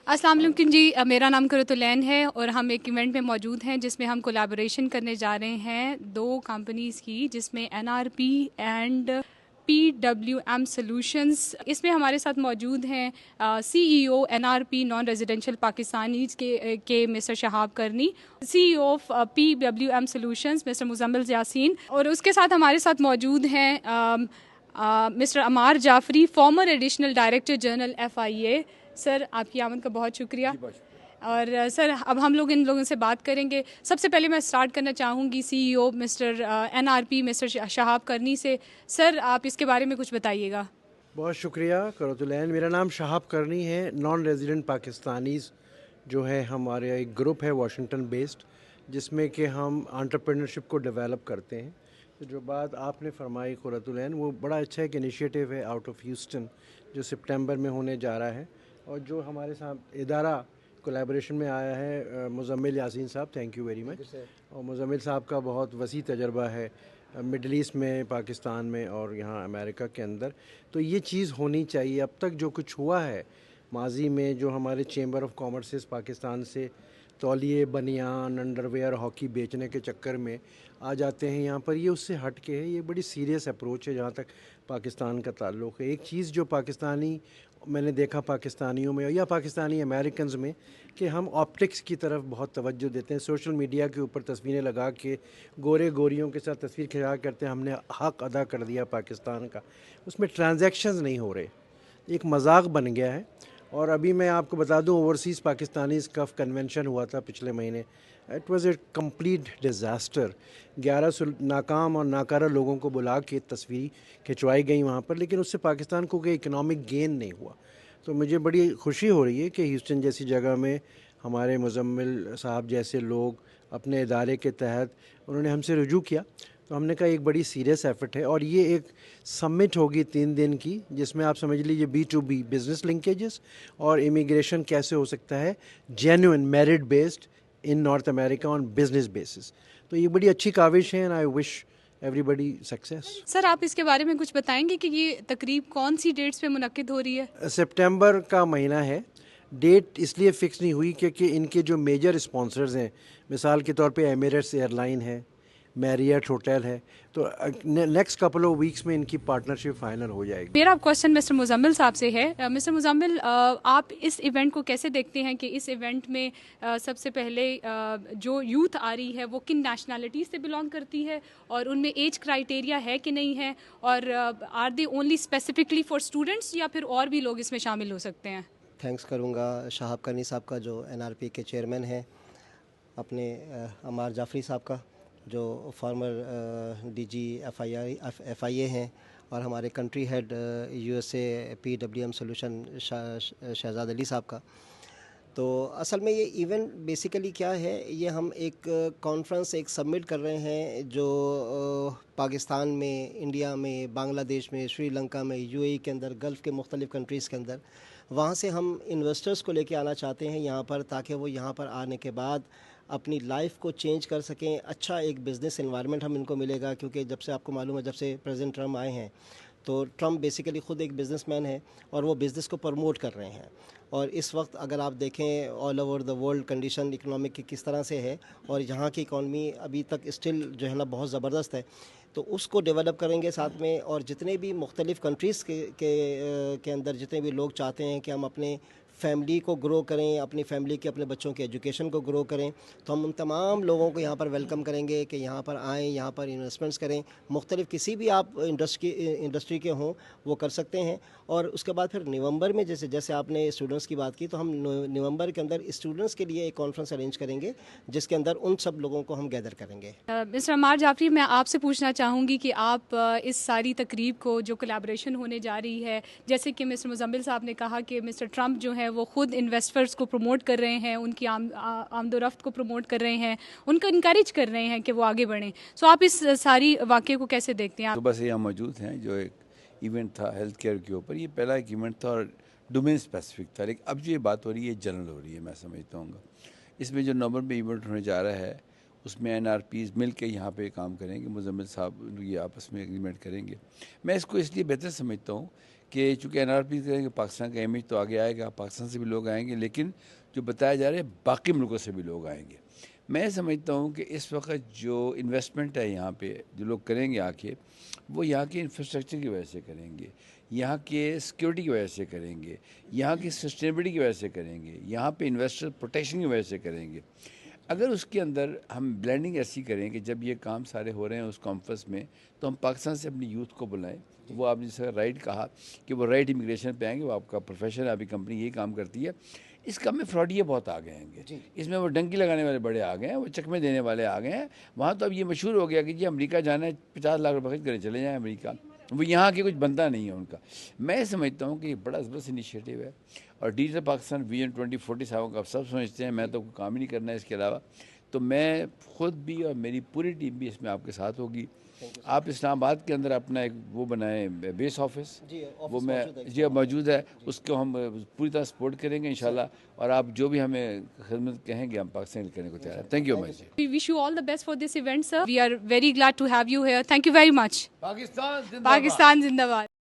السلام علیکم جی، میرا نام قرۃ ہے اور ہم ایک ایونٹ میں موجود ہیں جس میں ہم کولیبوریشن کرنے جا رہے ہیں دو کمپنیز کی، جس میں NRP اینڈ PWM سولوشنز. اس میں ہمارے ساتھ موجود ہیں CEO NRP non residential Pakistanis کے mister Shahab Karni, CEO of PWM solutions mister Muzammil Yasin, اور اس کے ساتھ ہمارے ساتھ موجود ہیں mister Ammar Jafri, former additional director general FIA. Sir, آپ کی آمد کا بہت شکریہ. اور سر، اب ہم لوگ ان لوگوں سے بات کریں گے. سب سے پہلے میں سٹارٹ کرنا چاہوں گی CEO mister NRP mister Shahab کرنی سے. سر، آپ اس کے بارے میں کچھ بتائیے گا. بہت شکریہ قرۃ العین. میرا نام شہاب کرنی ہے. نان ریزیڈنٹ پاکستانیز جو ہے ہمارے ایک گروپ ہے واشنگٹن بیسڈ، جس میں کہ ہم انٹرپرینرشپ کو ڈیولپ کرتے ہیں. تو جو بات آپ نے فرمائی قرۃ العین، وہ بڑا اچھا ایک انیشیٹو ہے آؤٹ آف ہیوسٹن، جو سپٹمبر میں ہونے جا رہا ہے، اور جو ہمارے ساتھ ادارہ کولیبریشن میں آیا ہے مزمل یاسین صاحب. Thank you very much. اور مزمل صاحب کا بہت وسیع تجربہ ہے مڈل ایسٹ میں، پاکستان میں اور یہاں امریکہ کے اندر. تو یہ چیز ہونی چاہیے. اب تک جو کچھ ہوا ہے ماضی میں، جو ہمارے چیمبر آف کامرسز پاکستان سے تولیے، بنیان، انڈر ویئر، ہاکی بیچنے کے چکر میں آ جاتے ہیں یہاں پر، یہ اس سے ہٹ کے ہے. یہ بڑی سیریس اپروچ ہے جہاں تک پاکستان کا تعلق ہے. ایک چیز جو پاکستانی میں نے دیکھا پاکستانیوں میں یا پاکستانی امریکنز میں، کہ ہم آپٹکس کی طرف بہت توجہ دیتے ہیں. سوشل میڈیا کے اوپر تصویریں لگا کے گورے گوریوں کے ساتھ تصویر کھینچا کرتے ہیں، ہم نے حق ادا کر دیا پاکستان کا. اس میں ٹرانزیکشنز نہیں ہو رہے، ایک مذاق بن گیا ہے. اور ابھی میں آپ کو بتا دوں، اوورسیز پاکستانیز کا کنونشن ہوا تھا پچھلے مہینے. It was a complete disaster. 1100 ناکام اور ناکارہ لوگوں کو بلا کے تصویر کھنچوائی گئی وہاں پر، لیکن اس سے پاکستان کو کوئی اکنامک گین نہیں ہوا. تو مجھے بڑی خوشی ہو رہی ہے کہ ہیوسٹن جیسی جگہ میں ہمارے مزمل صاحب جیسے لوگ اپنے ادارے کے تحت انہوں نے ہم سے رجوع کیا. تو ہم نے کہا ایک بڑی سیریس ایفرٹ ہے، اور یہ ایک سمٹ ہوگی 3 دن کی، جس میں آپ سمجھ لیجیے B2B بزنس لنکیجز اور امیگریشن کیسے ہو سکتا ہے genuine merit based in North America on business basis. تو یہ بڑی اچھی کاوش ہے، and I wish everybody success. Sir, آپ اس کے بارے میں کچھ بتائیں گے کہ یہ تقریب کون سی ڈیٹس پہ منعقد ہو رہی ہے؟ سپٹمبر کا مہینہ ہے. ڈیٹ اس لیے فکس نہیں ہوئی کہ ان کے جو میجر اسپانسرز ہیں، مثال کے طور پہ ایمریٹس ایئر لائن ہے، میریٹ ہوٹل ہے، تو نیکسٹ کپل آف ویکس میں ان کی پارٹنرشپ فائنل ہو جائے گی. میرا کوشچن مسٹر مزمل صاحب سے ہے. مسٹر مزمل، آپ اس ایونٹ کو کیسے دیکھتے ہیں کہ اس ایونٹ میں سب سے پہلے جو یوتھ آ رہی ہے وہ کن نیشنلٹیز سے بلانگ کرتی ہے، اور ان میں ایج کرائیٹیریا ہے کہ نہیں ہے، اور are they only specifically for students یا پھر اور بھی لوگ اس میں شامل ہو سکتے ہیں؟ تھینکس کروں گا شہاب کرنی صاحب کا، جو NRP کے چیئرمین ہیں، اپنے عمار جعفری صاحب کا، جو فارمر DG FIA ہیں، اور ہمارے country head USA PWM solution Shahzad Ali sahab کا. تو اصل میں یہ ایونٹ بیسیکلی کیا ہے، یہ ہم ایک کانفرنس ایک سبمٹ کر رہے ہیں جو پاکستان میں، انڈیا میں، بنگلہ دیش میں، سری لنکا میں، UAE کے اندر، گلف کے مختلف کنٹریز کے اندر، وہاں سے ہم انویسٹرز کو لے کے آنا چاہتے ہیں یہاں پر، تاکہ وہ یہاں پر آنے کے بعد اپنی لائف کو چینج کر سکیں. اچھا ایک بزنس انوائرمنٹ ہم ان کو ملے گا، کیونکہ جب سے آپ کو معلوم ہے، جب سے پریزیڈنٹ ٹرمپ آئے ہیں، تو ٹرمپ بیسیکلی خود ایک بزنس مین ہے اور وہ بزنس کو پروموٹ کر رہے ہیں. اور اس وقت اگر آپ دیکھیں all over the world condition economic کی کس طرح سے ہے، اور یہاں کی اکانومی ابھی تک اسٹل جو ہے نا بہت زبردست ہے، تو اس کو ڈیولپ کریں گے ساتھ میں. اور جتنے بھی مختلف کنٹریز کے اندر جتنے بھی لوگ چاہتے ہیں کہ ہم اپنے فیملی کو گرو کریں، اپنی فیملی کے اپنے بچوں کے ایجوکیشن کو گرو کریں، تو ہم ان تمام لوگوں کو یہاں پر ویلکم کریں گے کہ یہاں پر آئیں، یہاں پر انویسٹمنٹس کریں. مختلف کسی بھی آپ انڈسٹری کے ہوں وہ کر سکتے ہیں. اور اس کے بعد پھر نومبر میں جیسے آپ نے اسٹوڈنٹس کی بات کی، تو ہم نومبر کے اندر اسٹوڈنٹس کے لیے ایک کانفرنس ارینج کریں گے، جس کے اندر ان سب لوگوں کو ہم گیدر کریں گے. مسٹر عمار جعفری، میں آپ سے پوچھنا چاہوں گی کہ آپ اس ساری تقریب کو جو کولیبریشن ہونے جا رہی ہے، جیسے کہ مسٹر مزمل صاحب نے کہا کہ مسٹر ٹرمپ جو ہے وہ خود انویسٹرز کو پروموٹ کر رہے ہیں، ان کی آمد و رفت کو پروموٹ کر رہے ہیں، ان کو انکریج کر رہے ہیں کہ وہ آگے بڑھیں. سو آپ اس ساری واقعے کو کیسے دیکھتے ہیں؟ صبح سے یہاں موجود ہیں. جو ایک ایونٹ تھا ہیلتھ کیئر کے اوپر، یہ پہلا ایک ایونٹ تھا اور ڈومین اسپیسیفک تھا، لیکن اب جو یہ بات ہو رہی ہے یہ جنرل ہو رہی ہے. میں سمجھتا ہوں گا اس میں جو نومبر میں ایونٹ ہونے جا رہا ہے، اس میں NRPs مل کے یہاں پہ کام کریں گے. مزمل صاحب یہ آپس میں ایگریمنٹ کریں گے. میں اس کو اس لیے بہتر سمجھتا ہوں کہ چونکہ NRP کریں گے پاکستان کا امیج تو آگے آئے گا, پاکستان سے بھی لوگ آئیں گے, لیکن جو بتایا جا رہا ہے باقی ملکوں سے بھی لوگ آئیں گے. میں سمجھتا ہوں کہ اس وقت جو انویسٹمنٹ ہے یہاں پہ جو لوگ کریں گے آ کے, وہ یہاں کے انفراسٹرکچر کی وجہ سے کریں گے, یہاں کے سیکیورٹی کی وجہ سے کریں گے, یہاں کی سسٹینیبلٹی کی وجہ سے کریں گے, یہاں پہ انویسٹر پروٹیکشن کی وجہ سے کریں گے. اگر اس کے اندر ہم بلینڈنگ ایسی کریں کہ جب یہ کام سارے ہو رہے ہیں اس کانفرنس میں, تو ہم پاکستان سے اپنی یوتھ کو بلائیں. وہ آپ نے جس طرح رائٹ کہا کہ وہ رائٹ امیگریشن پہ آئیں گے, وہ آپ کا پروفیشن ہے, آپ کی کمپنی یہی کام کرتی ہے. اس کام میں فراڈیے بہت آ گئے ہیں, اس میں وہ ڈنکی لگانے والے بڑے آ گئے ہیں, وہ چکمے دینے والے آ گئے ہیں. وہاں تو اب یہ مشہور ہو گیا کہ جی امریکہ جانا ہے, 50 لاکھ روپے خرچ کرے چلے جائیں امریکہ, وہ یہاں کے کچھ بنتا نہیں ہے ان کا. میں سمجھتا ہوں کہ یہ بڑا زبردست انیشیٹو ہے, اور ڈیجیٹل پاکستان ویژن 2047 کا آپ سب سمجھتے ہیں, میں تو کوئی کام ہی نہیں کرنا ہے اس کے علاوہ. تو میں خود بھی اور میری پوری ٹیم بھی اس میں آپ کے ساتھ ہوگی. آپ اسلام آباد کے اندر اپنا ایک وہ بنائیں بیس آفس, وہ میں جی موجود ہے, اس کو ہم پوری طرح سپورٹ کریں گے انشاءاللہ, اور آپ جو بھی ہمیں خدمت کہیں گے ہم پاکستان کرنے کو تیار ہیں. Thank you much. We wish you all the best for this event, sir. We are very glad to have you here. Thank you very much. Pakistan زندہ باد. Pakistan Zindabad.